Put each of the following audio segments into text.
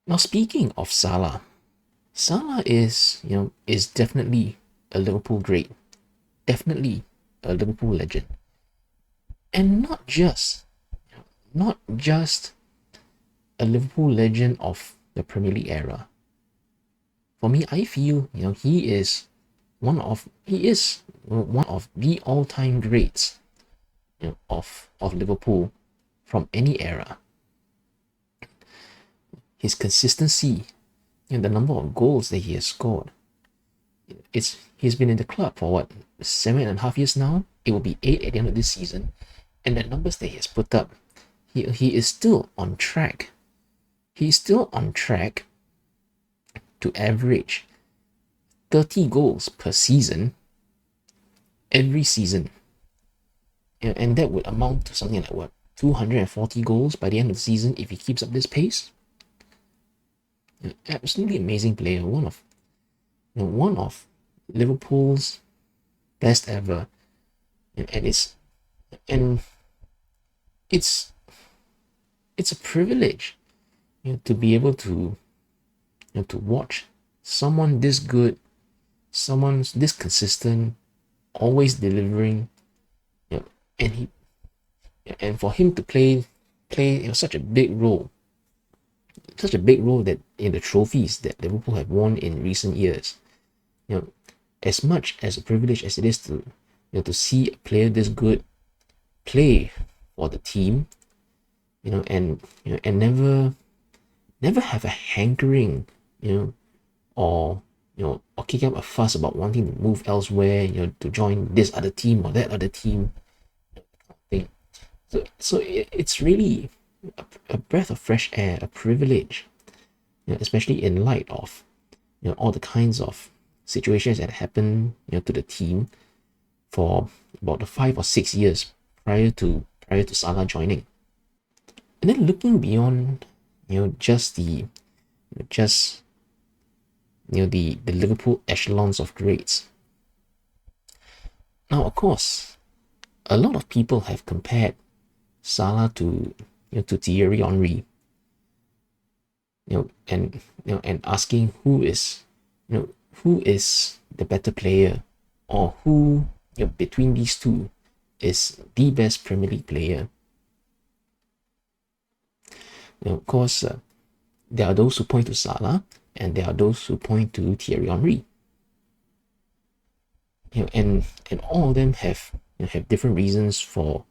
Now, speaking of Salah, Salah is definitely a Liverpool great, definitely a Liverpool legend, and not just a Liverpool legend of the Premier League era. For me, I feel he is one of the all-time greats, of Liverpool from any era. His consistency, the number of goals that he has scored. He's been in the club for what, 7.5 years now? It will be 8 at the end of this season. And the numbers that he has put up, he is still on track. He's still on track to average 30 goals per season every season. And that would amount to something like what, 240 goals by the end of the season if he keeps up this pace. Absolutely amazing player, one of Liverpool's best ever, and and it's it's a privilege, to be able to watch someone this good, someone this consistent, always delivering, and for him to play such a big role, that in the trophies that Liverpool have won in recent years. You know, as much as a privilege as it is to see a player this good play for the team, and never have a hankering, or kick up a fuss about wanting to move elsewhere, to join this other team or that other team, thing. So it's really a breath of fresh air, a privilege, especially in light of all the kinds of situations that happened to the team for about the 5 or 6 years prior to Salah joining. And then looking beyond just the Liverpool echelons of greats. Now, of course, a lot of people have compared Salah to Thierry Henry, and asking who is the better player, or who, between these two, is the best Premier League player. Of course, there are those who point to Salah, and there are those who point to Thierry Henry. And all of them have different reasons for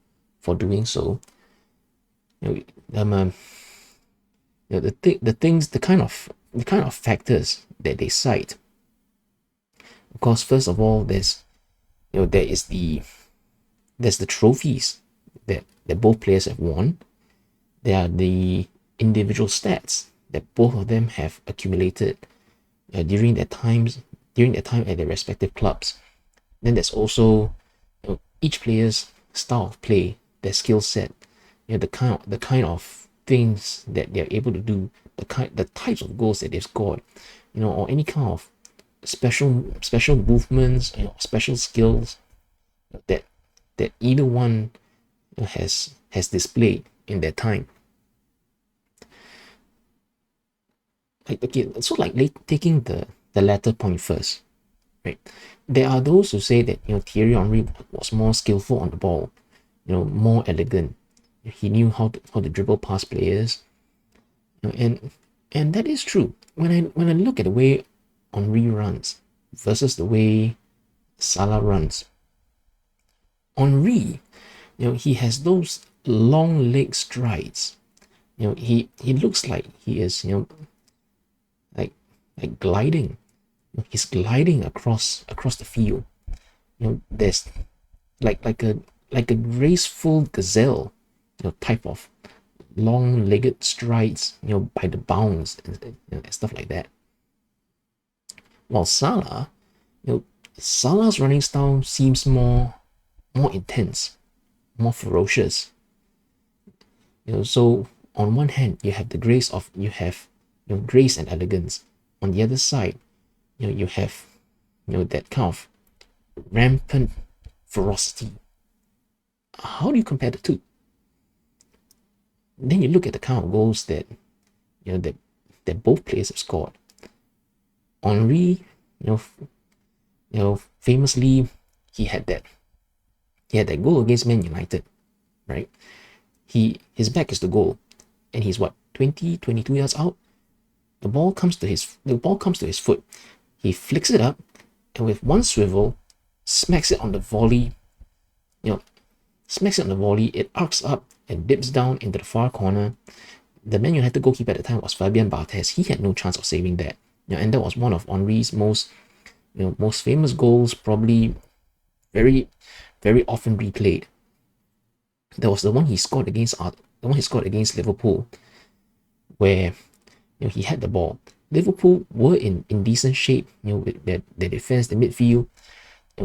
doing so. The kind of factors that they cite. Of course, first of all, there's the trophies that both players have won. There are the individual stats that both of them have accumulated during their time at their respective clubs. Then there's also each player's style of play, their skill set, the kind of things that they're able to do, the types of goals that they've scored, or any kind of special movements, special skills that either one has displayed in their time. Taking the latter point first, right? There are those who say that Thierry Henry was more skillful on the ball, more elegant. He knew how to dribble past players, and that is true. When I look at the way Henry runs versus the way Salah runs, Henry, he has those long leg strides. He looks like he is like gliding. He's gliding across the field. There's like a graceful gazelle, type of long-legged strides, by the bounds, and stuff like that. While Salah's running style seems more intense, more ferocious. So on one hand, you have grace and elegance. On the other side, you have that kind of rampant ferocity. How do you compare the two? Then you look at the kind of goals that that both players have scored. Henry, famously, he had that goal against Man United, right? His back is the goal, and he's what, 22 yards out. The ball comes to his foot. He flicks it up, and with one swivel, smacks it on the volley. It arcs up and dips down into the far corner. The Man United goalkeeper at the time was Fabian Barthez. He had no chance of saving that. And that was one of Henry's most famous goals, probably very, very often replayed. There was the one he scored against Liverpool, where he had the ball. Liverpool were in decent shape, with their defense, the midfield.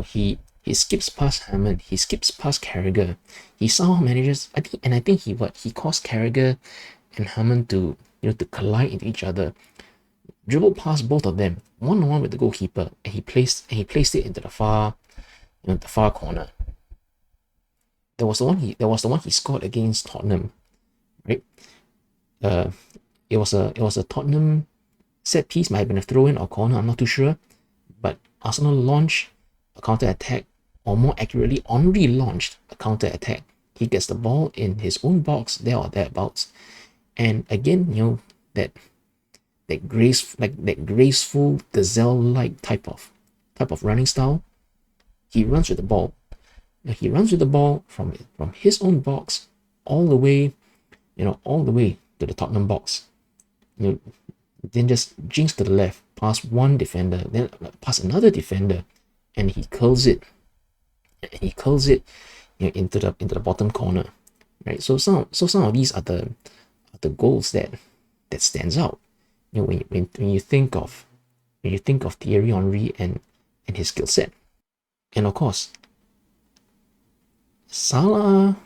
He skips past Hammond, he skips past Carragher. He somehow manages, I think he caused Carragher and Hammond to collide into each other. Dribbled past both of them, one-on-one with the goalkeeper, and he placed it into the far corner. There was the one he scored against Tottenham, right? It was a Tottenham set piece, might have been a throw-in or corner, I'm not too sure. But Arsenal launched a counter-attack, or more accurately, Henry launched a counter-attack. He gets the ball in his own box, there or thereabouts, and again, that graceful gazelle-like type of running style. He runs with the ball. He runs with the ball from his own box all the way to the Tottenham box. Then just jinks to the left, past one defender, then past another defender, and he curls it. Into the bottom corner, right? So some of these are the goals that stands out. When you think of Thierry Henry and his skill set. And of course, Salah.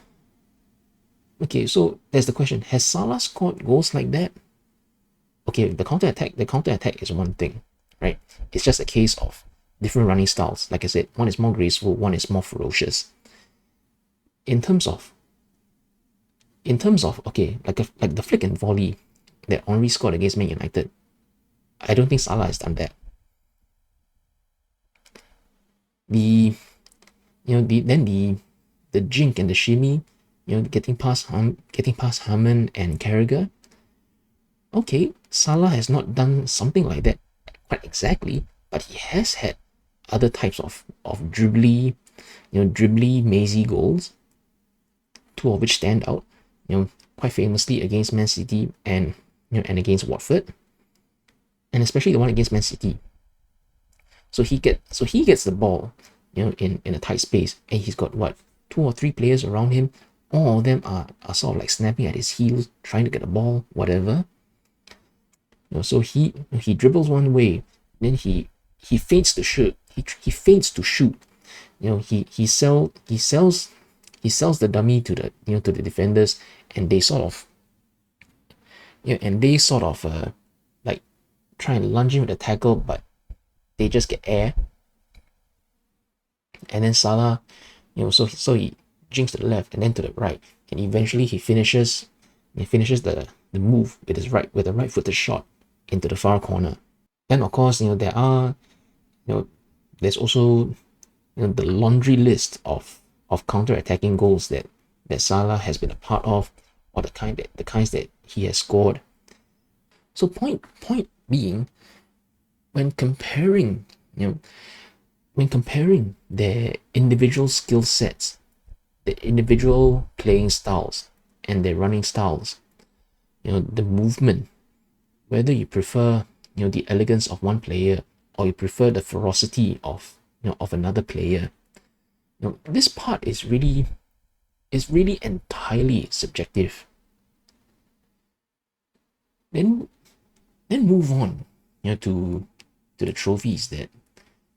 Okay, so there's the question: has Salah scored goals like that? Okay, the counter attack is one thing, right? It's just a case of different running styles. Like I said, one is more graceful, one is more ferocious. In terms of okay, like the flick and volley that Henry scored against Man United, I don't think Salah has done that. The jink and the shimmy, getting past Hammond and Carragher. Okay, Salah has not done something like that quite exactly, but he has had other types of dribbly, mazy goals, two of which stand out, quite famously against Man City and against Watford, and especially the one against Man City. So he gets the ball, in a tight space, and he's got what, 2 or 3 players around him. All of them are sort of like snapping at his heels, trying to get the ball, whatever. So he dribbles one way, then he feints to shoot. He feints to shoot. He sells the dummy to the defenders, and they sort of like try and lunge in with the tackle, but they just get air. And then Salah, so he jinks to the left and then to the right, and eventually he finishes the move with a right footed shot into the far corner. Then of course, there's also the laundry list of counter-attacking goals that Salah has been a part of, or the kinds that he has scored. So point being, when comparing their individual skill sets, the individual playing styles and their running styles, the movement, whether you prefer the elegance of one player or you prefer the ferocity of another player, this part is really entirely subjective. Then move on to the trophies that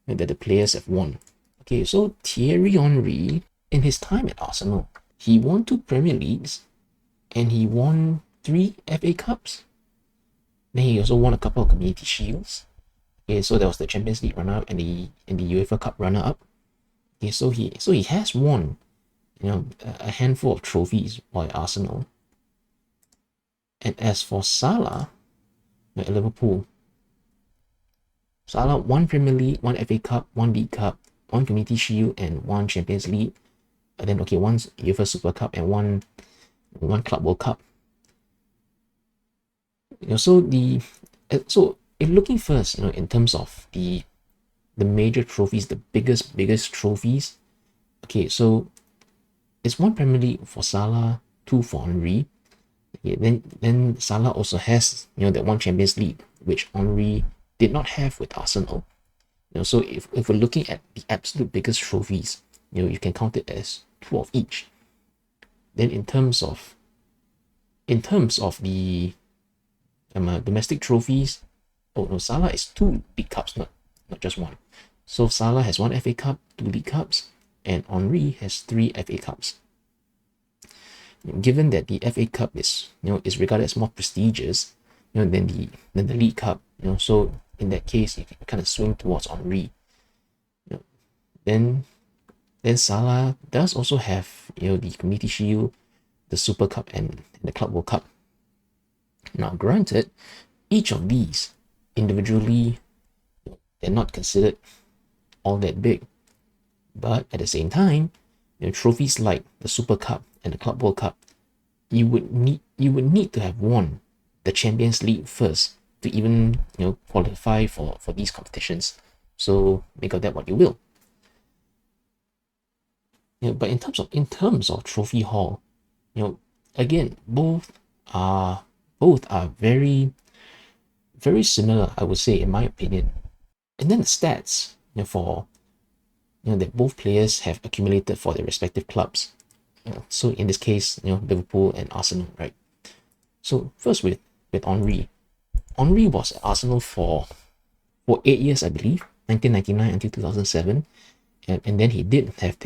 the players have won. Okay, so Thierry Henry, in his time at Arsenal, he won 2 Premier Leagues and he won 3 FA Cups. Then he also won a couple of Community Shields. Okay, so there was the Champions League runner-up and the UEFA Cup runner-up. Okay, so he has won a handful of trophies while at Arsenal. And as for Salah, at Liverpool. Salah, one Premier League, one FA Cup, one League Cup, one Community Shield, and one Champions League. And then okay, one UEFA Super Cup and one Club World Cup. So in looking first, in terms of the major trophies, the biggest trophies. Okay, so it's one Premier League for Salah, two for Henry. Okay, then Salah also has that one Champions League, which Henry did not have with Arsenal. So if we're looking at the absolute biggest trophies, you can count it as two of each. Then in terms of the domestic trophies, Salah is two League Cups, not just one. So Salah has one FA Cup, two League Cups, and Henry has three FA Cups. Given that the FA Cup is regarded as more prestigious, than the League Cup, so in that case you can kind of swing towards Henry. Then Salah does also have the Community Shield, the Super Cup, and the Club World Cup. Now, granted, each of these individually, they're not considered all that big, but at the same time, trophies like the Super Cup and the Club World Cup, you would need to have won the Champions League first to even qualify for these competitions. So make of that what you will. But in terms of trophy haul, again, both are very, very similar, I would say, in my opinion. And then the stats for that both players have accumulated for their respective clubs. So in this case, Liverpool and Arsenal, right? So first with Henry. Henry was at Arsenal for 8 years, I believe, 1999 until 2007, and then he did have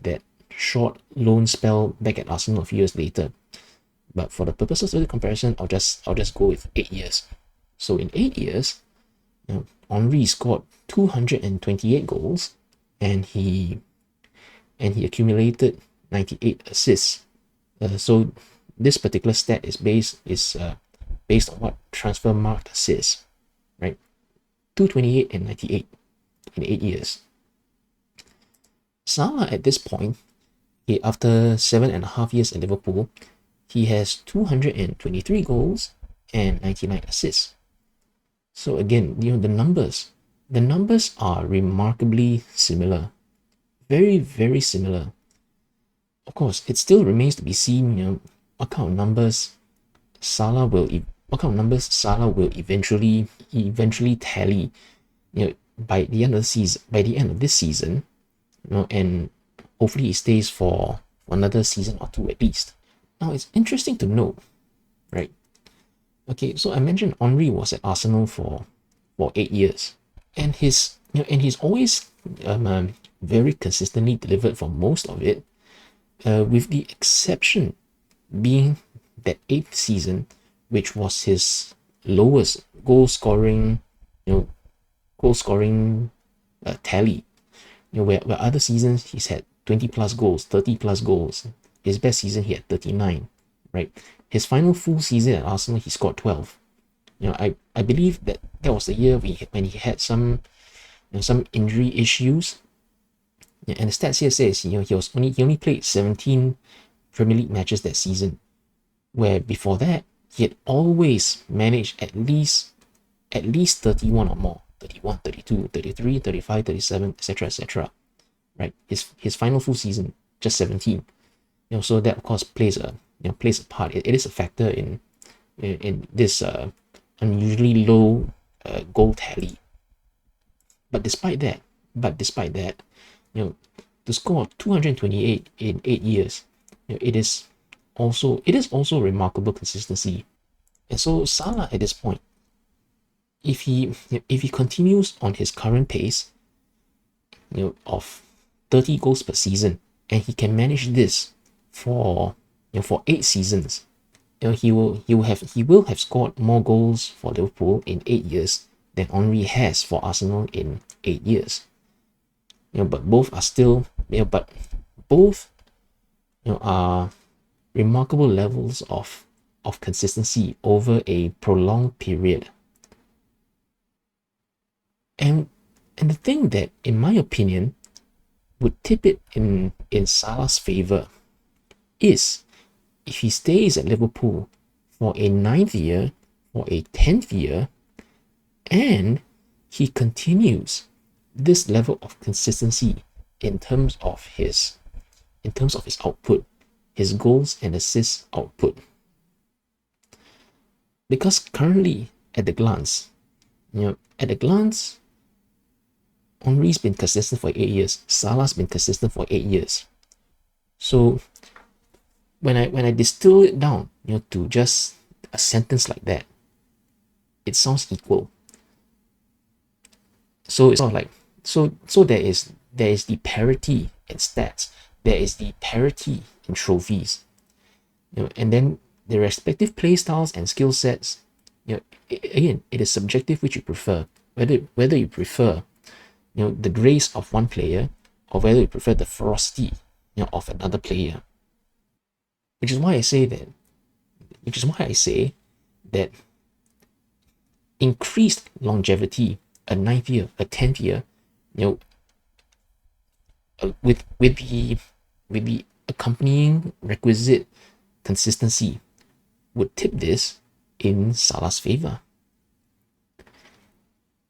that short loan spell back at Arsenal a few years later. But for the purposes of the comparison, I'll just go with 8 years. So in 8 years, Henry scored 228 goals, and he accumulated 98 assists. So this particular stat is based on what Transfermarkt says, right? 228 and 98 in 8 years. Salah at this point, after 7.5 years at Liverpool, he has 223 goals and 99 assists. So again, the numbers are remarkably similar. Very, very similar. Of course, it still remains to be seen, what kind of numbers Salah will eventually tally, by the end of this season, and hopefully he stays for another season or two at least. Now it's interesting to note, right? Okay, so I mentioned Henry was at Arsenal for 8 years, and he's always very consistently delivered for most of it, with the exception being that 8th season, which was his lowest goal scoring tally. Where other seasons he's had 20 plus goals, 30 plus goals. His best season he had 39, right? His final full season at Arsenal he scored 12. I believe that was the year when he had some injury issues. And the stats here says he only played 17 Premier League matches that season, where before that he had always managed at least 31 or more. 31, 32, 33, 35, 37, etc. Right? His final full season, just 17. So that of course plays a part. It is a factor in this unusually low goal tally. But despite that, to score 228 in 8 years, it is also remarkable consistency. And so Salah at this point, if he continues on his current pace, of 30 goals per season, and he can manage this for 8 seasons, he will have scored more goals for Liverpool in 8 years than Henry has for Arsenal in 8 years. But both are still, are remarkable levels of of consistency over a prolonged period. And the thing that, in my opinion, would tip it in Salah's favor is if he stays at Liverpool for a 9th year or a 10th year, and he continues this level of consistency in terms of his output, his goals and assists output. Because currently, at a glance, Henry's been consistent for 8 years. Salah's been consistent for 8 years. So when I distill it down, to just a sentence like that, it sounds equal. So it's not like so there is the parity in stats, there is the parity in trophies, and then the respective play styles and skill sets. Again, it is subjective which you prefer. Whether you prefer the grace of one player, or whether you prefer the ferocity of another player. Which is why I say that increased longevity, a 9th year, a 10th year, with the accompanying requisite consistency, would tip this in Salah's favor.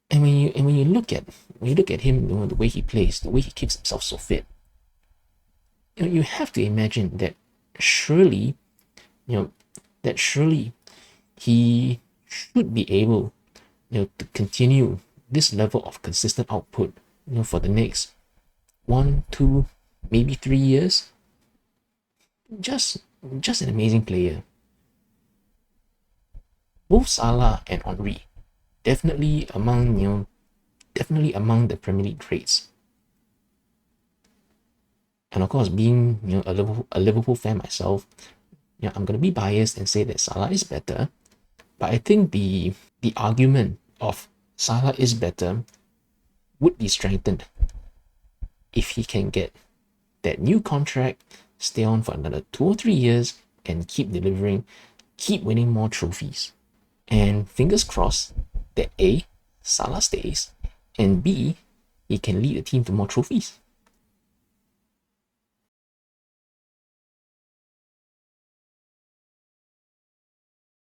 And when you look at him, the way he plays, the way he keeps himself so fit, you have to imagine that surely he should be able to continue this level of consistent output for the next 1, 2, maybe 3 years. Just an amazing player. Both Salah and Henry definitely among the Premier League greats. And of course, being a Liverpool fan myself, I'm gonna be biased and say that Salah is better. But I think the argument of Salah is better would be strengthened if he can get that new contract, stay on for another 2 or 3 years, and keep delivering, keep winning more trophies. And fingers crossed that A, Salah stays, and B, he can lead the team to more trophies.